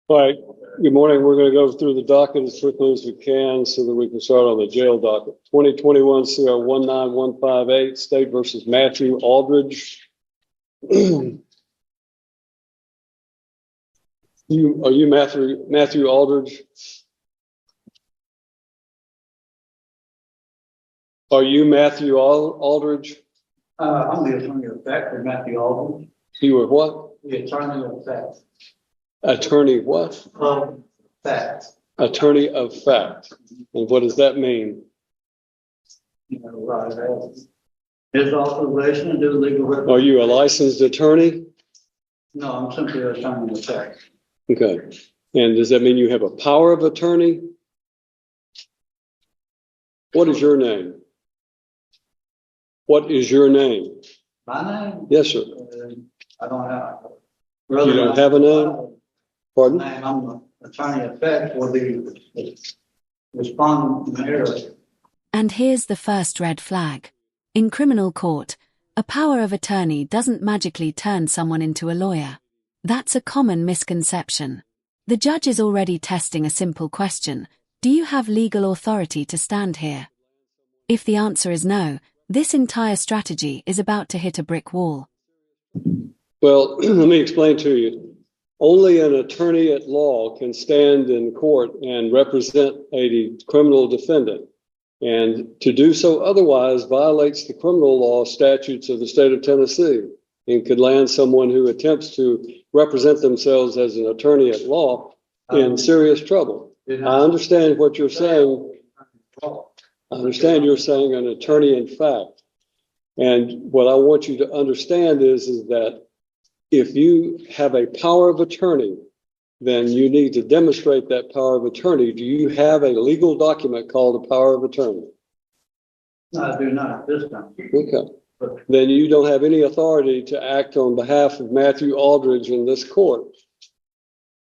All right. Good morning. We're going to go through the docket as quickly as we can so that we can start on the jail docket. 2021 CR 19158, State versus Matthew Aldridge. Are you Matthew Aldridge? Are you Matthew Aldridge? I'm the attorney of fact for Matthew Aldridge. You were what? The attorney of fact. Attorney what? Of fact. Attorney of fact. And what does that mean? His authorization to do legal representation. Are you a licensed attorney? No, I'm simply an attorney of fact. Okay. And does that mean you have a power of attorney? What is your name? What is your name? My name? Yes, sir. I don't have. You don't have a name? Pardon? I'm the attorney of fact for the respondent area. And here's the first red flag. In criminal court, a power of attorney doesn't magically turn someone into a lawyer. That's a common misconception. The judge is already testing a simple question: do you have legal authority to stand here? If the answer is no, this entire strategy is about to hit a brick wall. Well, let me explain to you. Only an attorney at law can stand in court and represent a criminal defendant. And to do so otherwise violates the criminal law statutes of the state of Tennessee and could land someone who attempts to represent themselves as an attorney at law in serious trouble. I understand what you're saying. I understand you're saying an attorney in fact. And what I want you to understand is that if you have a power of attorney, then you need to demonstrate that power of attorney. Do you have a legal document called a power of attorney? No, I do not at this time. Okay. Then you don't have any authority to act on behalf of Matthew Aldridge in this court.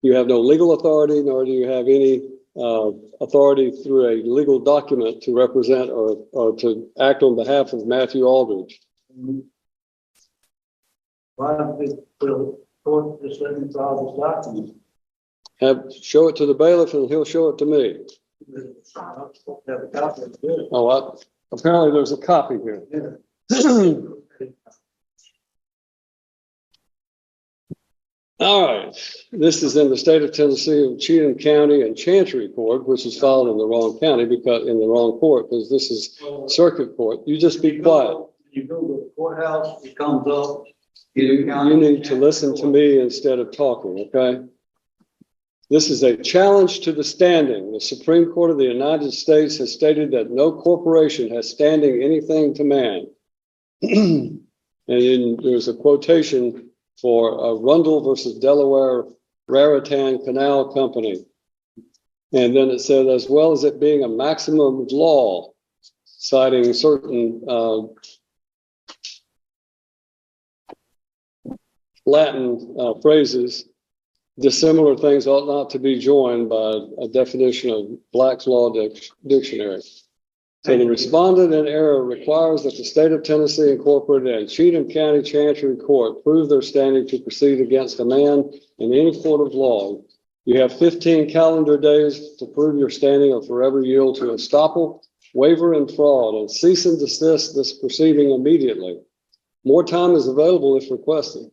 You have no legal authority, nor do you have any authority through a legal document to represent or to act on behalf of Matthew Aldridge. Why don't the court just let me file this document? Show it to the bailiff and he'll show it to me. Oh, apparently there's a copy here. Yeah. All right. This is in the state of Tennessee of Cheatham County and Chancery Court, which is filed in the wrong county because in the wrong court, because this is circuit court. You just be quiet. You go to the courthouse, it comes up. You need to listen to me instead of talking, okay? This is a challenge to the standing. The Supreme Court of the United States has stated that no corporation has standing anything to man. And then there's a quotation for Rundle versus Delaware Raritan Canal Company. And then it said, as well as it being a maximum of law, citing certain Latin phrases, dissimilar things ought not to be joined by a definition of Black's Law Dictionary. So the respondent in error requires that the state of Tennessee Incorporated and Cheatham County Chancery Court prove their standing to proceed against a man in any court of law. You have 15 calendar days to prove your standing or forever yield to estoppel, waiver, and fraud, and cease and desist this proceeding immediately. More time is available if requested.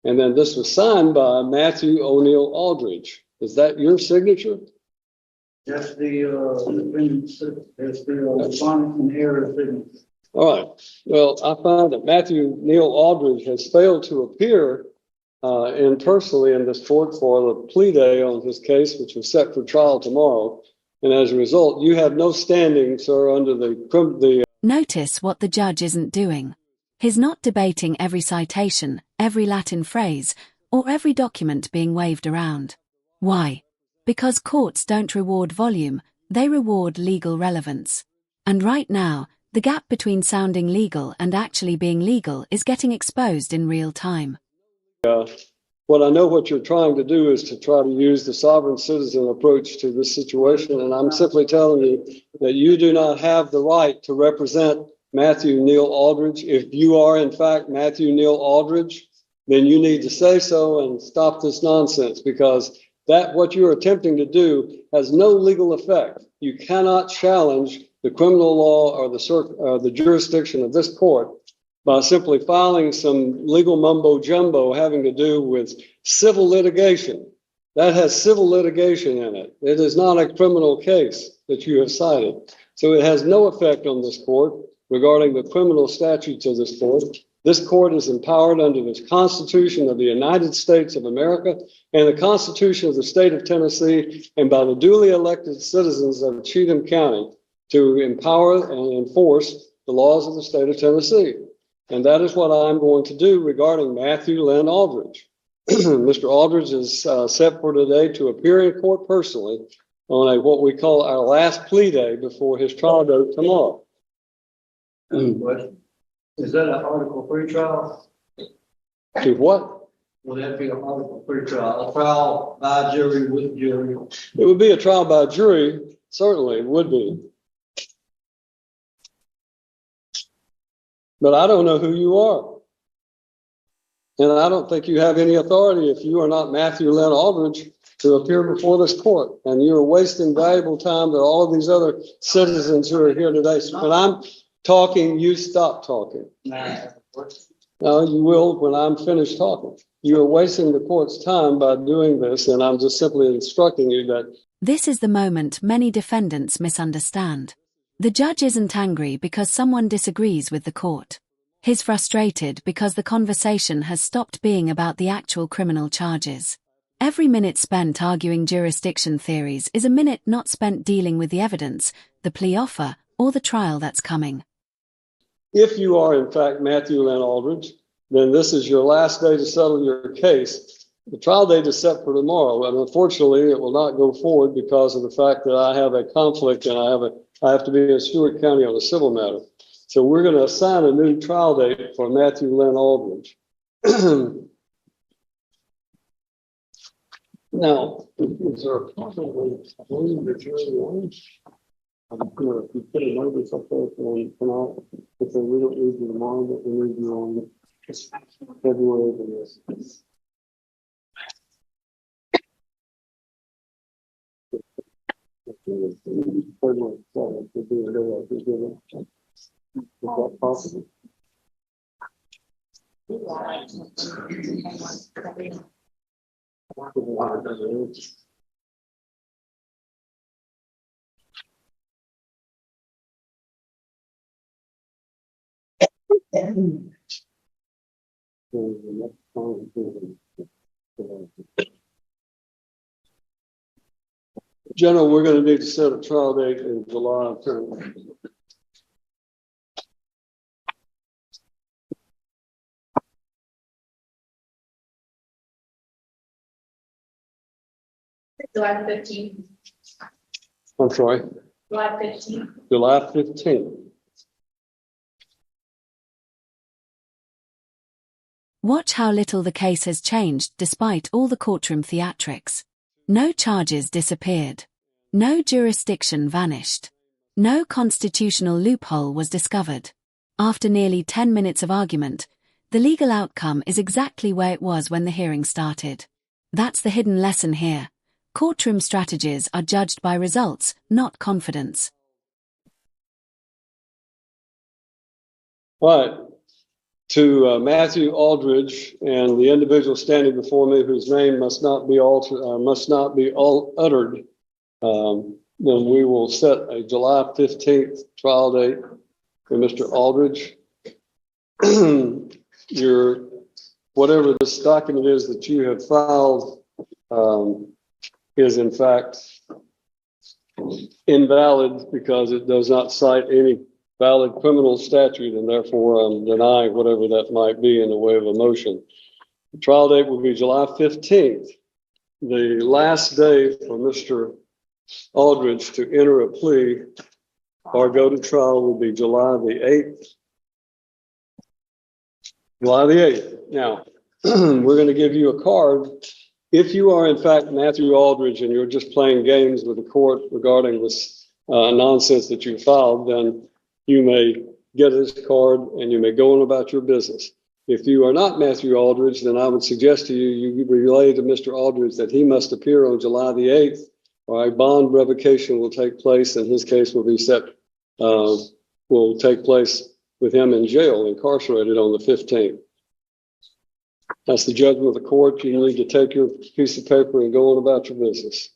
And then this was signed by Matthew O'Neill Aldridge. Is that your signature? That's the respondent in error signature. All right. Well, I find that Matthew Neil Aldridge has failed to appear personally in this court for the plea day on his case, which was set for trial tomorrow. And as a result, you have no standing, sir, under the Notice what the judge isn't doing. He's not debating every citation, every Latin phrase, or every document being waved around. Why? Because courts don't reward volume, they reward legal relevance. And right now, the gap between sounding legal and actually being legal is getting exposed in real time. What I know what you're trying to do is to try to use the sovereign citizen approach to this situation, and I'm simply telling you that you do not have the right to represent Matthew Neil Aldridge. If you are, in fact, Matthew Neil Aldridge, then you need to say so and stop this nonsense, because that what you're attempting to do has no legal effect. You cannot challenge the criminal law or the jurisdiction of this court by simply filing some legal mumbo jumbo having to do with civil litigation. That has civil litigation in it. It is not a criminal case that you have cited. So it has no effect on this court regarding the criminal statutes of this court. This court is empowered under the Constitution of the United States of America and the Constitution of the state of Tennessee and by the duly elected citizens of Cheatham County to empower and enforce the laws of the state of Tennessee. And that is what I'm going to do regarding Matthew Lynn Aldridge. Mr. Aldridge is set for today to appear in court personally on what we call our last plea day before his trial date tomorrow. Is that an Article 3 trial? To what? Will that be an Article 3 trial? A trial by jury with jury? It would be a trial by jury. Certainly it would be. But I don't know who you are. And I don't think you have any authority if you are not Matthew Lynn Aldridge to appear before this court. And you're wasting valuable time to all of these other citizens who are here today. So when I'm talking, you stop talking. No, you will when I'm finished talking. You are wasting the court's time by doing this, and I'm just simply instructing you that. This is the moment many defendants misunderstand. The judge isn't angry because someone disagrees with the court. He's frustrated because the conversation has stopped being about the actual criminal charges. Every minute spent arguing jurisdiction theories is a minute not spent dealing with the evidence, the plea offer, or the trial that's coming. If you are, in fact, Matthew Lynn Aldridge, then this is your last day to settle your case. The trial date is set for tomorrow, and unfortunately, it will not go forward because of the fact that I have a conflict and I have to be in Stewart County on a civil matter. So we're going to assign a new trial date for Matthew Lynn Aldridge. Now, is there a possibility the jury wants? I'm going to put a notice up there for tonight. If we don't need you tomorrow, but we need you on February the 6th. February 7th would be a day I could give it. Is that possible? General, we're going to need to set a trial date in July. July 15th. I'm sorry. July 15th. July 15th. Watch how little the case has changed despite all the courtroom theatrics. No charges disappeared. No jurisdiction vanished. No constitutional loophole was discovered. After nearly 10 minutes of argument, the legal outcome is exactly where it was when the hearing started. That's the hidden lesson here. Courtroom strategies are judged by results, not confidence. All right. To Matthew Aldridge and the individual standing before me whose name must not be uttered, then we will set a July 15th trial date for Mr. Aldridge. Whatever this document is that you have filed is in fact invalid because it does not cite any valid criminal statute, and therefore deny whatever that might be in the way of a motion. The trial date will be July 15th. The last day for Mr. Aldridge to enter a plea or go to trial will be July the 8th. July the 8th. Now, we're going to give you a card. If you are, in fact, Matthew Aldridge and you're just playing games with the court regarding this nonsense that you filed, then you may get this card and you may go on about your business. If you are not Matthew Aldridge, then I would suggest to you, you relay to Mr. Aldridge that he must appear on July the 8th, or a bond revocation will take place, and his case will be will take place with him in jail, incarcerated on the 15th. That's the judgment of the court. You need to take your piece of paper and go on about your business.